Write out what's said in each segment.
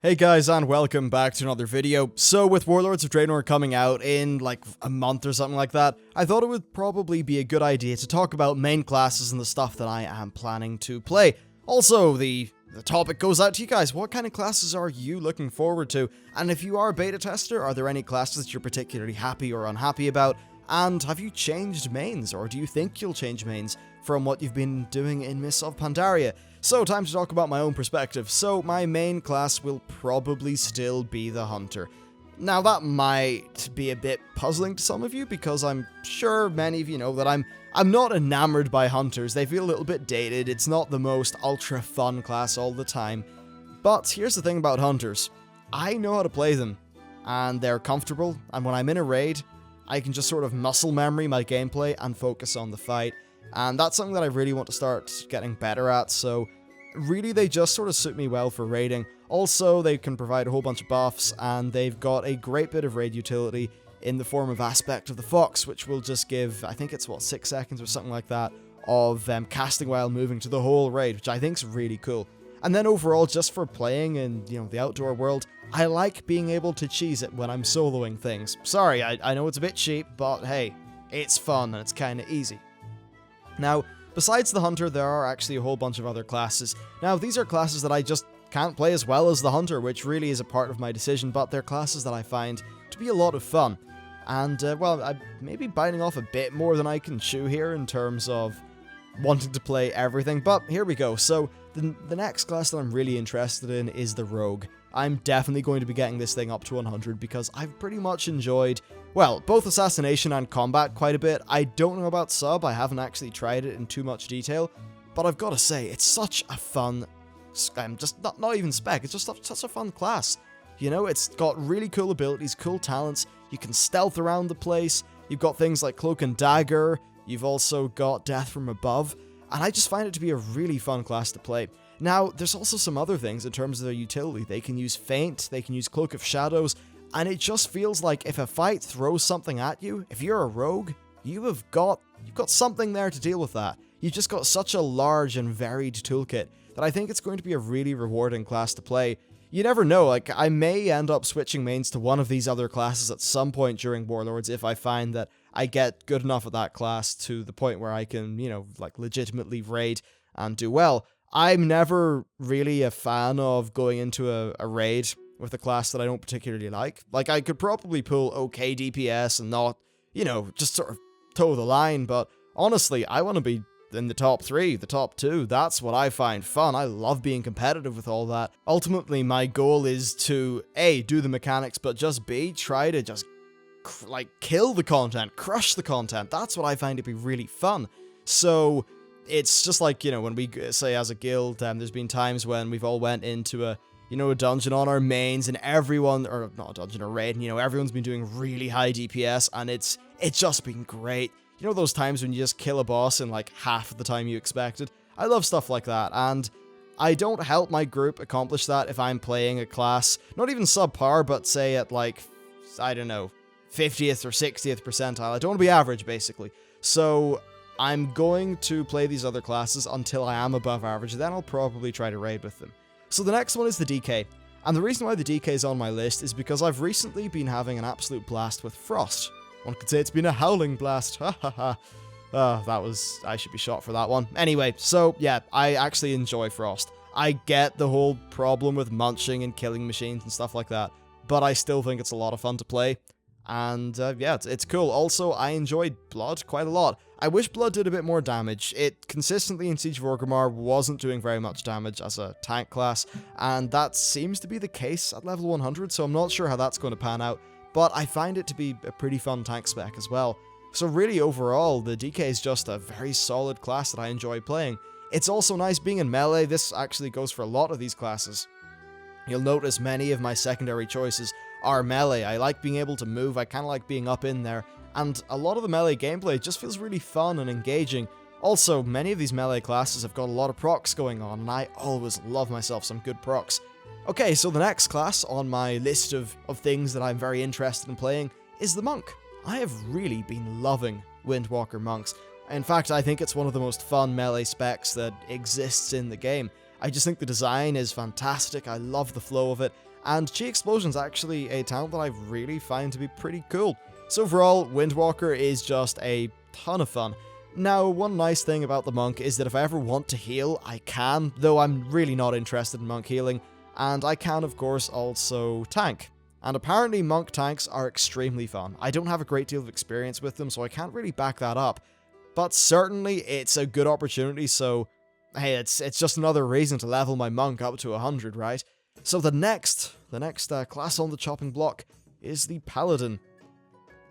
Hey guys, and welcome back to another video. So with Warlords of Draenor coming out in like a month or something like that, I thought it would probably be a good idea to talk about main classes and the stuff that I am planning to play. Also, the topic goes out to you guys. What kind of classes are you looking forward to? And if you are a beta tester, are there any classes that you're particularly happy or unhappy about? And have you changed mains, or do you think you'll change mains from what you've been doing in Mists of Pandaria? So, time to talk about my own perspective. So, my main class will probably still be the Hunter. Now, that might be a bit puzzling to some of you, because I'm sure many of you know that I'm not enamored by Hunters. They feel a little bit dated. It's not the most ultra fun class all the time. But here's the thing about Hunters. I know how to play them, and they're comfortable, and when I'm in a raid, I can just sort of muscle memory my gameplay and focus on the fight. And that's something that I really want to start getting better at, so really they just sort of suit me well for raiding. Also, they can provide a whole bunch of buffs, and they've got a great bit of raid utility in the form of Aspect of the Fox, which will just give, I think it's 6 seconds or something like that, of casting while moving to the whole raid, which I think is really cool. And then overall, just for playing in, the outdoor world, I like being able to cheese it when I'm soloing things. Sorry, I know it's a bit cheap, but hey, it's fun and it's kind of easy. Now, besides the Hunter, there are actually a whole bunch of other classes. Now, these are classes that I just can't play as well as the Hunter, which really is a part of my decision, but they're classes that I find to be a lot of fun. And, well, I'm maybe biting off a bit more than I can chew here in terms of wanting to play everything, but here we go. So, the next class that I'm really interested in is the Rogue. I'm definitely going to be getting this thing up to 100 because I've pretty much enjoyed, well, both Assassination and Combat quite a bit. I don't know about Sub, I haven't actually tried it in too much detail, but I've got to say, it's such a fun, just not even spec, it's just such a fun class. You know, it's got really cool abilities, cool talents, you can stealth around the place, you've got things like Cloak and Dagger, you've also got Death from Above, and I just find it to be a really fun class to play. Now, there's also some other things in terms of their utility. They can use Feint, they can use Cloak of Shadows, and it just feels like if a fight throws something at you, if you're a rogue, you've got something there to deal with that. You've just got such a large and varied toolkit that I think it's going to be a really rewarding class to play. You never know, like, I may end up switching mains to one of these other classes at some point during Warlords if I find that I get good enough at that class to the point where I can, legitimately raid and do well. I'm never really a fan of going into a raid with a class that I don't particularly like. Like, I could probably pull okay DPS and not, just sort of toe the line, but honestly, I want to be in the top 3, the top 2. That's what I find fun. I love being competitive with all that. Ultimately, my goal is to, A, do the mechanics, but just B, try to just, kill the content, crush the content. That's what I find to be really fun. So it's just like, when we say as a guild, there's been times when we've all went into a dungeon on our mains and everyone, or not a dungeon, a raid, and, everyone's been doing really high DPS and it's just been great. You know those times when you just kill a boss in like half of the time you expected? I love stuff like that, and I don't help my group accomplish that if I'm playing a class, not even subpar, but say at like, I don't know, 50th or 60th percentile. I don't want to be average, basically. So I'm going to play these other classes until I am above average, then I'll probably try to raid with them. So the next one is the DK, and the reason why the DK is on my list is because I've recently been having an absolute blast with Frost. One could say it's been a howling blast, ha ha ha. I should be shot for that one. Anyway, so yeah, I actually enjoy Frost. I get the whole problem with munching and killing machines and stuff like that, but I still think it's a lot of fun to play. And yeah, it's cool. Also, I enjoyed Blood quite a lot. I wish Blood did a bit more damage. It consistently in Siege of Orgrimmar wasn't doing very much damage as a tank class, and that seems to be the case at level 100, so I'm not sure how that's going to pan out, but I find it to be a pretty fun tank spec as well. So really, overall, the DK is just a very solid class that I enjoy playing. It's also nice being in melee. This actually goes for a lot of these classes. You'll notice many of my secondary choices are melee. I like being able to move, I kind of like being up in there, and a lot of the melee gameplay just feels really fun and engaging. Also, many of these melee classes have got a lot of procs going on, and I always love myself some good procs. Okay, so the next class on my list of things that I'm very interested in playing is the Monk. I have really been loving Windwalker Monks. In fact, I think it's one of the most fun melee specs that exists in the game. I just think the design is fantastic, I love the flow of it, and Chi Explosion's actually a talent that I really find to be pretty cool. So overall, Windwalker is just a ton of fun. Now, one nice thing about the Monk is that if I ever want to heal, I can, though I'm really not interested in Monk healing, and I can, of course, also tank. And apparently Monk tanks are extremely fun. I don't have a great deal of experience with them, so I can't really back that up. But certainly, it's a good opportunity, so hey, it's just another reason to level my Monk up to 100, right? So the next class on the chopping block is the Paladin.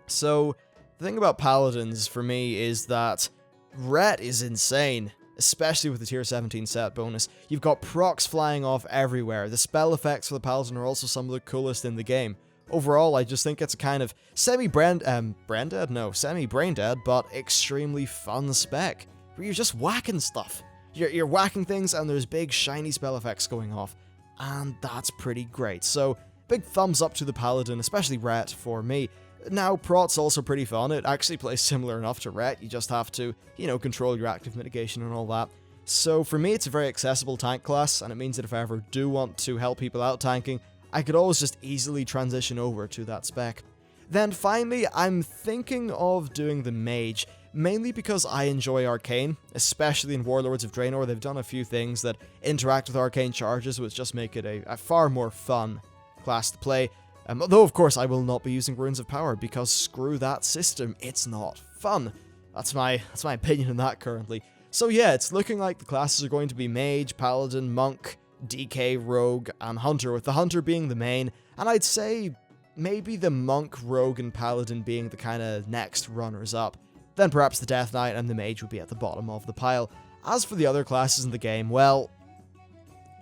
So, the thing about Paladins for me is that Ret is insane, especially with the tier 17 set bonus. You've got procs flying off everywhere. The spell effects for the Paladin are also some of the coolest in the game. Overall, I just think it's a kind of semi-brain dead, but extremely fun spec, where you're just whacking stuff. You're whacking things and there's big shiny spell effects going off, and that's pretty great. So, big thumbs up to the Paladin, especially Ret for me. Now, Prot's also pretty fun. It actually plays similar enough to Ret. You just have to, control your active mitigation and all that. So for me, it's a very accessible tank class, and it means that if I ever do want to help people out tanking, I could always just easily transition over to that spec. Then finally, I'm thinking of doing the Mage, mainly because I enjoy Arcane, especially in Warlords of Draenor. They've done a few things that interact with Arcane charges, which just make it a far more fun class to play. Though, of course, I will not be using Runes of Power, because screw that system, it's not fun. That's my opinion on that currently. So yeah, it's looking like the classes are going to be Mage, Paladin, Monk, DK, Rogue, and Hunter, with the Hunter being the main, and I'd say maybe the Monk, Rogue, and Paladin being the kind of next runners-up. Then perhaps the Death Knight and the Mage would be at the bottom of the pile. As for the other classes in the game, well,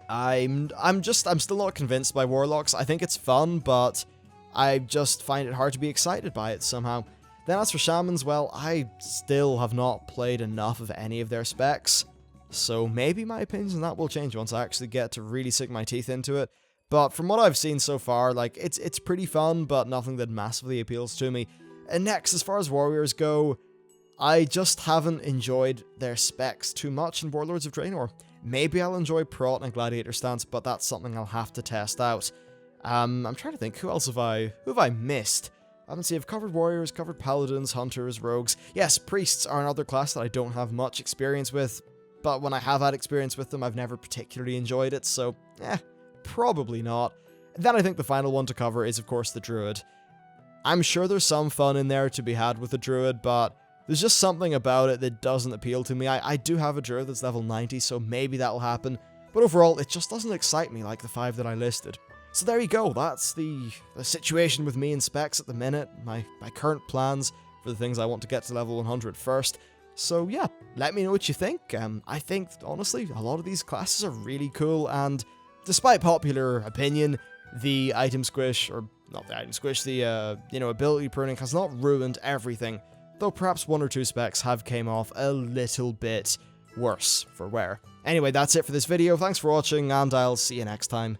I'm still not convinced by Warlocks. I think it's fun, but I just find it hard to be excited by it somehow. Then as for Shamans, well, I still have not played enough of any of their specs, so maybe my opinions on that will change once I actually get to really sink my teeth into it. But from what I've seen so far, like, it's pretty fun, but nothing that massively appeals to me. And next, as far as Warriors go, I just haven't enjoyed their specs too much in Warlords of Draenor. Maybe I'll enjoy Prot and Gladiator Stance, but that's something I'll have to test out. I'm trying to think, who have I missed? I've covered Warriors, covered Paladins, Hunters, Rogues. Yes, Priests are another class that I don't have much experience with, but when I have had experience with them, I've never particularly enjoyed it, so, probably not. Then I think the final one to cover is, of course, the Druid. I'm sure there's some fun in there to be had with the Druid, but there's just something about it that doesn't appeal to me. I do have a Druid that's level 90, so maybe that'll happen, but overall, it just doesn't excite me like the 5 that I listed. So there you go, that's the situation with me and specs at the minute, my current plans for the things I want to get to level 100 first. So yeah, let me know what you think. I think, honestly, a lot of these classes are really cool, and despite popular opinion, the item squish, or not the item squish, the, ability pruning has not ruined everything, though perhaps 1 or 2 specs have came off a little bit worse for wear. Anyway, that's it for this video, thanks for watching, and I'll see you next time.